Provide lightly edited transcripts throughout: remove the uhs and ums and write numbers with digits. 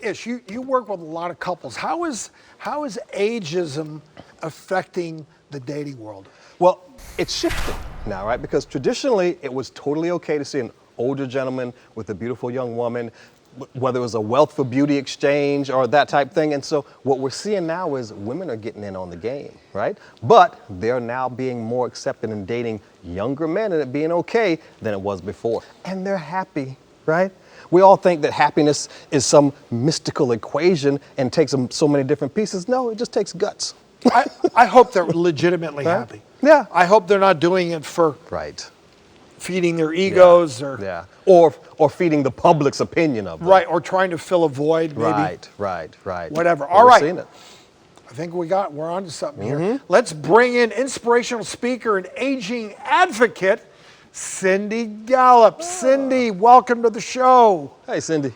Ish, you work with a lot of couples. How is ageism affecting the dating world? Well, it's shifting now, right? Because traditionally, it was totally okay to see an older gentleman with a beautiful young woman, whether it was a wealth for beauty exchange or that type thing. And so what we're seeing now is women are getting in on the game, right? But they're now being more accepted in dating younger men and it being okay than it was before. And they're happy, right? We all think that happiness is some mystical equation and takes so many different pieces. No, it just takes guts. I hope they're legitimately happy. Yeah. I hope they're not doing it for feeding their egos or feeding the public's opinion of them. Right, or trying to fill a void, maybe. Right. Whatever. Well, all right. Seeing it. I think we're on to something here. Let's bring in inspirational speaker and aging advocate, Cindy Gallop. Cindy, welcome to the show. Hey, Cindy.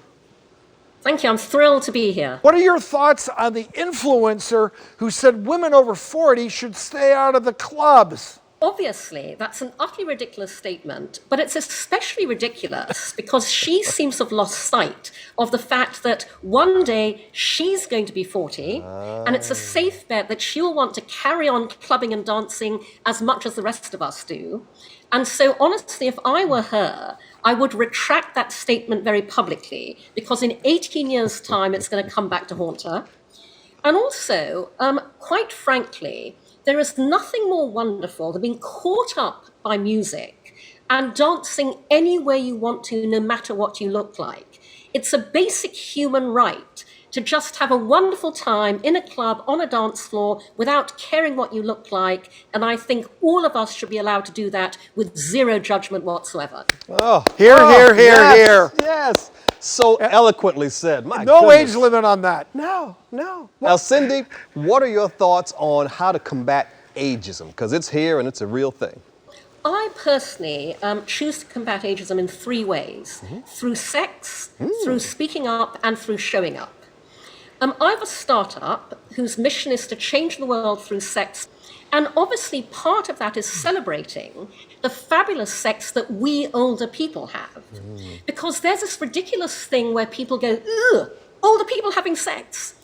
Thank you. I'm thrilled to be here. What are your thoughts on the influencer who said women over 40 should stay out of the clubs? Obviously, that's an utterly ridiculous statement, but it's especially ridiculous because she seems to have lost sight of the fact that one day she's going to be 40, and it's a safe bet that she'll want to carry on clubbing and dancing as much as the rest of us do. And so, honestly, if I were her, I would retract that statement very publicly, because in 18 years' time, it's going to come back to haunt her. And also, quite frankly, there is nothing more wonderful than being caught up by music and dancing any way you want to, no matter what you look like. It's a basic human right to just have a wonderful time in a club, on a dance floor, without caring what you look like. And I think all of us should be allowed to do that with zero judgment whatsoever. Oh, here. Yes. So eloquently said. My no goodness. age limit on that. No. Now, Cindy, what are your thoughts on how to combat ageism? Because it's here and it's a real thing. I personally choose to combat ageism in three ways. Through sex, through speaking up, and through showing up. I have a startup whose mission is to change the world through sex. And obviously part of that is celebrating the fabulous sex that we older people have. Because there's this ridiculous thing where people go, ugh, older people having sex.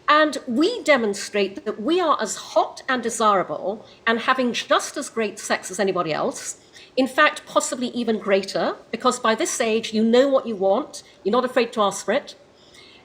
And we demonstrate that we are as hot and desirable and having just as great sex as anybody else. In fact, possibly even greater, because by this age, you know what you want. You're not afraid to ask for it.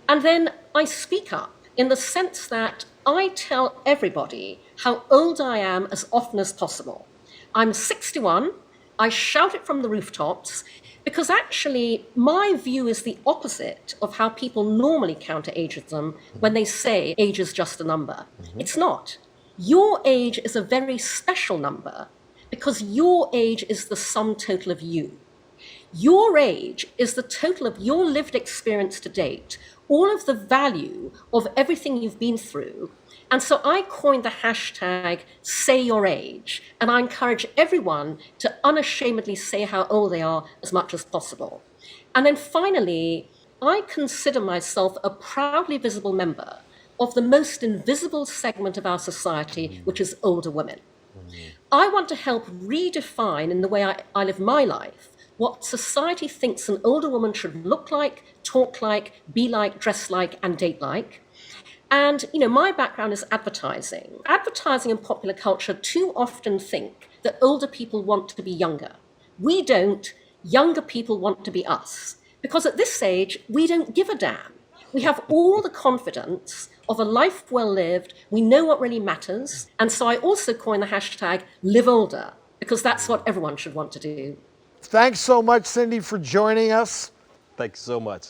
And then I speak up in the sense that I tell everybody how old I am as often as possible. I'm 61. I shout it from the rooftops because actually my view is the opposite of how people normally counter ageism when they say age is just a number. It's not. Your age is a very special number because your age is the sum total of you. Your age is the total of your lived experience to date, all of the value of everything you've been through. And so I coined the hashtag Say Your Age, and I encourage everyone to unashamedly say how old they are as much as possible. And then finally, I consider myself a proudly visible member of the most invisible segment of our society, which is older women. I want to help redefine in the way I live my life what society thinks an older woman should look like, talk like, be like, dress like, and date like. And, my background is advertising. Advertising and popular culture too often think that older people want to be younger. We don't. Younger people want to be us. Because at this age, we don't give a damn. We have all the confidence of a life well lived. We know what really matters. And so I also coined the hashtag Live Older, because that's what everyone should want to do. Thanks so much, Cindy, for joining us. Thank you so much.